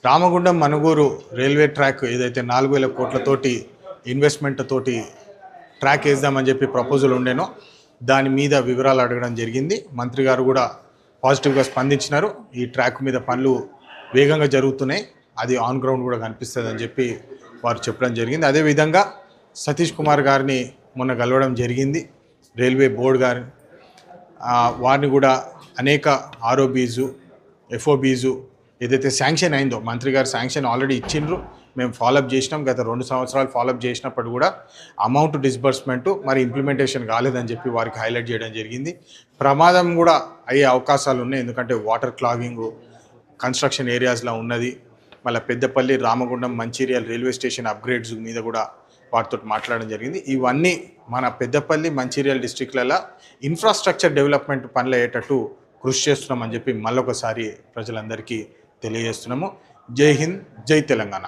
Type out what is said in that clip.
Ramagundam Manuguru railway track ఏదైతే 4,000 కోట్లతోటి investment తోటి track వేద్దామని చెప్పి ప్రపోజల్ ఉండేనో దాని మీద వివరాలు అడగడం జరిగింది. మంత్రి గారు కూడా పాజిటివ్గా స్పందించినారు. ఈ ట్రాక్ మీద పనులు వేగంగా జరుగుతున్నాయి, అది ఆన్ గ్రౌండ్ కూడా కనిపిస్తుంది అని చెప్పి వారు చెప్పడం జరిగింది. అదేవిధంగా సతీష్ కుమార్ గారిని మొన్న కలవడం జరిగింది. రైల్వే బోర్డు గారిని వారిని కూడా అనేక ఆర్ఓబీజు ఎఫ్ఓబీజు ఏదైతే శాంక్షన్ అయిందో మంత్రి గారు శాంక్షన్ ఆల్రెడీ ఇచ్చిండ్రు, మేము ఫాలోఅప్ చేసినాం. గత 2 సంవత్సరాలు ఫాలోఅప్ చేసినప్పుడు కూడా అమౌంట్ డిస్బర్స్మెంటు మరి ఇంప్లిమెంటేషన్ కాలేదని చెప్పి వారికి హైలైట్ చేయడం జరిగింది. ప్రమాదం కూడా అయ్యే అవకాశాలు ఉన్నాయి, ఎందుకంటే వాటర్ క్లాగింగ్ కన్స్ట్రక్షన్ ఏరియాస్లో ఉన్నది. మళ్ళీ Peddapalli Ramagundam Mancherial railway station upgrades మీద కూడా వారితో మాట్లాడడం జరిగింది. ఇవన్నీ మన పెద్దపల్లి మంచిర్యాల డిస్ట్రిక్ట్లలో ఇన్ఫ్రాస్ట్రక్చర్ డెవలప్మెంట్ పనులు అయ్యేటట్టు కృషి చేస్తున్నామని చెప్పి మళ్ళొకసారి ప్రజలందరికీ తెలియజేస్తున్నాము. జై హింద్, జై తెలంగాణ.